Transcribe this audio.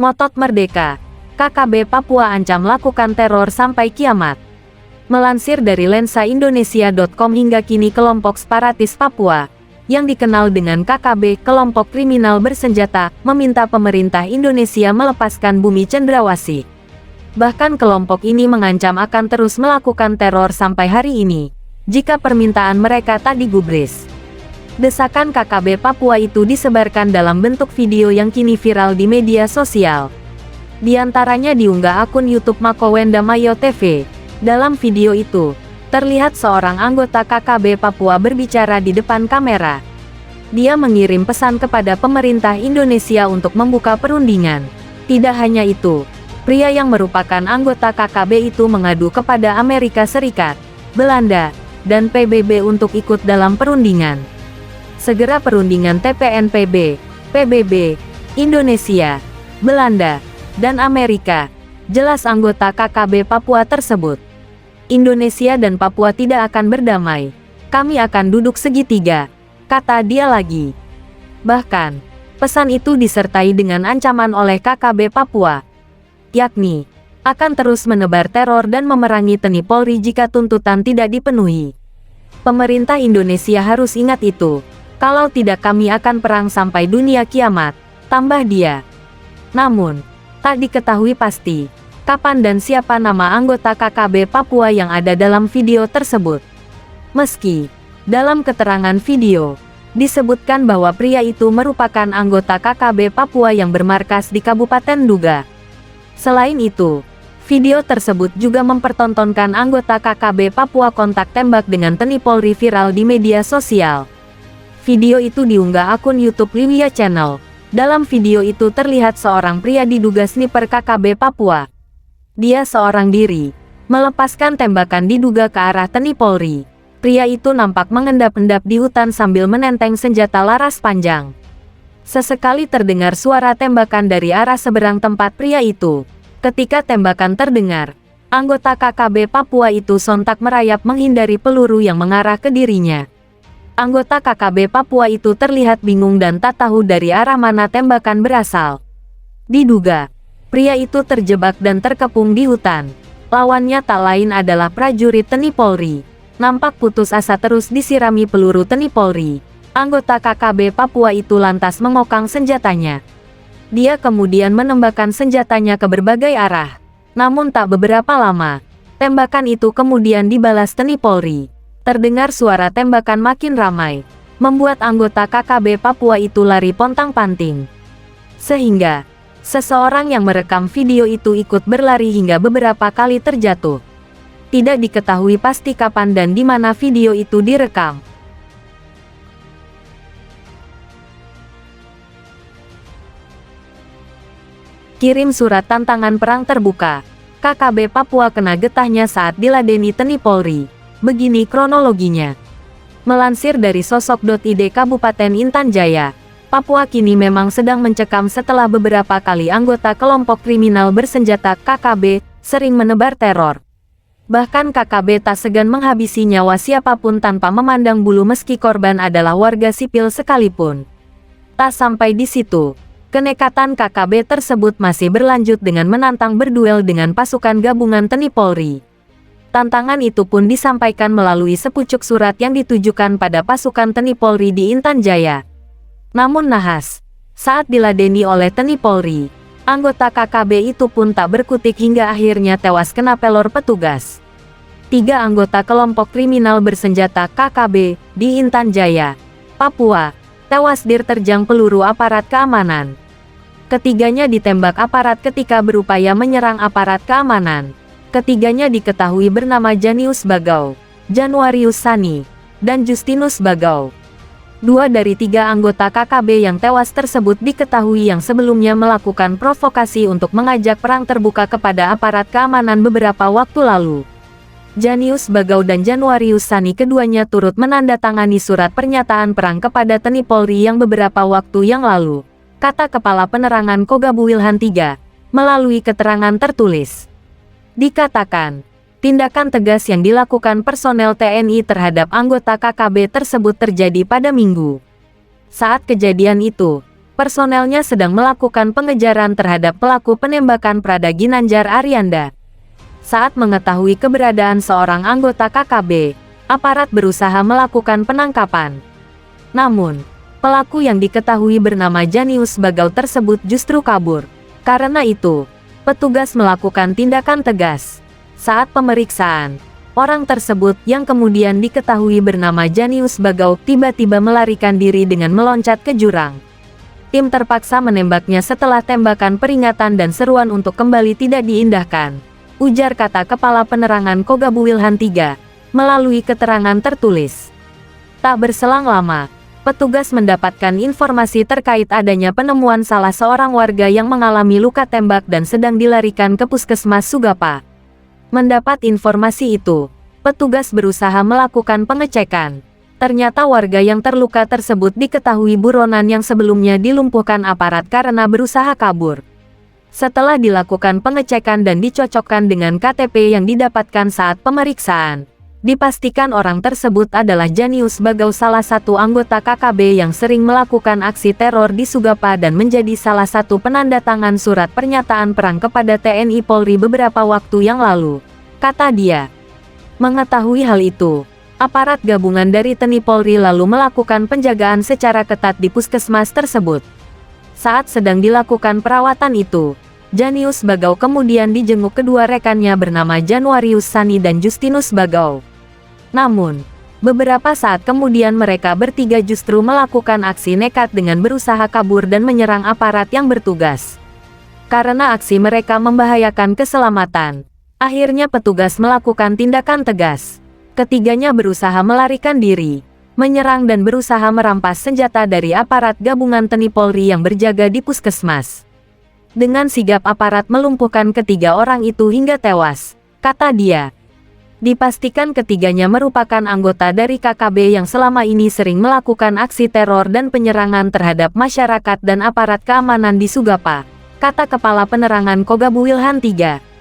Ngotot merdeka. KKB Papua ancam lakukan teror sampai kiamat. Melansir dari lensaindonesia.com, hingga kini kelompok separatis Papua, yang dikenal dengan KKB, kelompok kriminal bersenjata, meminta pemerintah Indonesia melepaskan Bumi Cendrawasih. Bahkan kelompok ini mengancam akan terus melakukan teror sampai hari ini, jika permintaan mereka tak digubris. Desakan KKB Papua itu disebarkan dalam bentuk video yang kini viral di media sosial. Di antaranya diunggah akun YouTube Makowenda Mayo TV. Dalam video itu, terlihat seorang anggota KKB Papua berbicara di depan kamera. Dia mengirim pesan kepada pemerintah Indonesia untuk membuka perundingan. Tidak hanya itu, pria yang merupakan anggota KKB itu mengadu kepada Amerika Serikat, Belanda, dan PBB untuk ikut dalam perundingan. Segera perundingan TPNPB, PBB, Indonesia, Belanda, dan Amerika, jelas anggota KKB Papua tersebut. Indonesia dan Papua tidak akan berdamai. Kami akan duduk segitiga, kata dia lagi. Bahkan, pesan itu disertai dengan ancaman oleh KKB Papua, yakni akan terus menebar teror dan memerangi TNI Polri jika tuntutan tidak dipenuhi. Pemerintah Indonesia harus ingat itu. Kalau tidak, kami akan perang sampai dunia kiamat, tambah dia. Namun, tak diketahui pasti kapan dan siapa nama anggota KKB Papua yang ada dalam video tersebut. Meski dalam keterangan video disebutkan bahwa pria itu merupakan anggota KKB Papua yang bermarkas di Kabupaten Duga. Selain itu, video tersebut juga mempertontonkan anggota KKB Papua kontak tembak dengan TNI Polri viral di media sosial. Video itu diunggah akun YouTube Liwia Channel. Dalam video itu terlihat seorang pria diduga sniper KKB Papua. Dia seorang diri melepaskan tembakan diduga ke arah TNI Polri. Pria itu nampak mengendap-endap di hutan sambil menenteng senjata laras panjang. Sesekali terdengar suara tembakan dari arah seberang tempat pria itu. Ketika tembakan terdengar, anggota KKB Papua itu sontak merayap menghindari peluru yang mengarah ke dirinya. Anggota KKB Papua itu terlihat bingung dan tak tahu dari arah mana tembakan berasal. Diduga, pria itu terjebak dan terkepung di hutan. Lawannya tak lain adalah prajurit TNI Polri. Nampak putus asa terus disirami peluru TNI Polri. Anggota KKB Papua itu lantas mengokang senjatanya. Dia kemudian menembakkan senjatanya ke berbagai arah. Namun tak beberapa lama, tembakan itu kemudian dibalas TNI Polri. Terdengar suara tembakan makin ramai, membuat anggota KKB Papua itu lari pontang-panting. Sehingga, seseorang yang merekam video itu ikut berlari hingga beberapa kali terjatuh. Tidak diketahui pasti kapan dan di mana video itu direkam. Kirim surat tantangan perang terbuka. KKB Papua kena getahnya saat diladeni TNI Polri. Begini kronologinya. Melansir dari sosok.id Kabupaten Intan Jaya, Papua kini memang sedang mencekam setelah beberapa kali anggota kelompok kriminal bersenjata KKB sering menebar teror. Bahkan KKB tak segan menghabisi nyawa siapapun tanpa memandang bulu meski korban adalah warga sipil sekalipun. Tak sampai di situ, kenekatan KKB tersebut masih berlanjut dengan menantang berduel dengan pasukan gabungan TNI Polri. Tantangan itu pun disampaikan melalui sepucuk surat yang ditujukan pada pasukan TNI Polri di Intan Jaya. Namun nahas, saat diladeni oleh TNI Polri, anggota KKB itu pun tak berkutik hingga akhirnya tewas kena pelor petugas. 3 anggota kelompok kriminal bersenjata KKB di Intan Jaya, Papua, tewas diterjang peluru aparat keamanan. Ketiganya ditembak aparat ketika berupaya menyerang aparat keamanan. Ketiganya diketahui bernama Janius Bagau, Januarius Sani, dan Justinus Bagau. 2 dari 3 anggota KKB yang tewas tersebut diketahui yang sebelumnya melakukan provokasi untuk mengajak perang terbuka kepada aparat keamanan beberapa waktu lalu. Janius Bagau dan Januarius Sani keduanya turut menandatangani surat pernyataan perang kepada TNI Polri yang beberapa waktu yang lalu, kata Kepala Penerangan Kogabu Wilhan III, melalui keterangan tertulis. Dikatakan, tindakan tegas yang dilakukan personel TNI terhadap anggota KKB tersebut terjadi pada Minggu. Saat kejadian itu, Personelnya sedang melakukan pengejaran terhadap pelaku penembakan Prada Ginanjar Aryanda. Saat mengetahui keberadaan seorang anggota KKB, aparat berusaha melakukan penangkapan. Namun, pelaku yang diketahui bernama Janius Bagau tersebut justru kabur. Karena itu, petugas melakukan tindakan tegas. Saat pemeriksaan, orang tersebut yang kemudian diketahui bernama Janius Bagau tiba-tiba melarikan diri dengan meloncat ke jurang. Tim terpaksa menembaknya setelah tembakan peringatan dan seruan untuk kembali tidak diindahkan, ujar kata Kepala Penerangan Kogabu Wilhan III, melalui keterangan tertulis. Tak berselang lama, petugas mendapatkan informasi terkait adanya penemuan salah seorang warga yang mengalami luka tembak dan sedang dilarikan ke Puskesmas Sugapa. Mendapat informasi itu, petugas berusaha melakukan pengecekan. Ternyata warga yang terluka tersebut diketahui buronan yang sebelumnya dilumpuhkan aparat karena berusaha kabur. Setelah dilakukan pengecekan dan dicocokkan dengan KTP yang didapatkan saat pemeriksaan, dipastikan orang tersebut adalah Janius Bagau, salah satu anggota KKB yang sering melakukan aksi teror di Sugapa dan menjadi salah satu penandatangan surat pernyataan perang kepada TNI Polri beberapa waktu yang lalu, kata dia. Mengetahui hal itu, aparat gabungan dari TNI Polri lalu melakukan penjagaan secara ketat di puskesmas tersebut. Saat sedang dilakukan perawatan itu, Janius Bagau kemudian dijenguk kedua rekannya bernama Januarius Sani dan Justinus Bagau. Namun, beberapa saat kemudian mereka bertiga justru melakukan aksi nekat dengan berusaha kabur dan menyerang aparat yang bertugas. Karena aksi mereka membahayakan keselamatan, akhirnya petugas melakukan tindakan tegas. Ketiganya berusaha melarikan diri, menyerang dan berusaha merampas senjata dari aparat gabungan TNI Polri yang berjaga di puskesmas. Dengan sigap aparat melumpuhkan ketiga orang itu hingga tewas, kata dia. Dipastikan ketiganya merupakan anggota dari KKB yang selama ini sering melakukan aksi teror dan penyerangan terhadap masyarakat dan aparat keamanan di Sugapa, kata Kepala Penerangan Kogabu Wilhan III.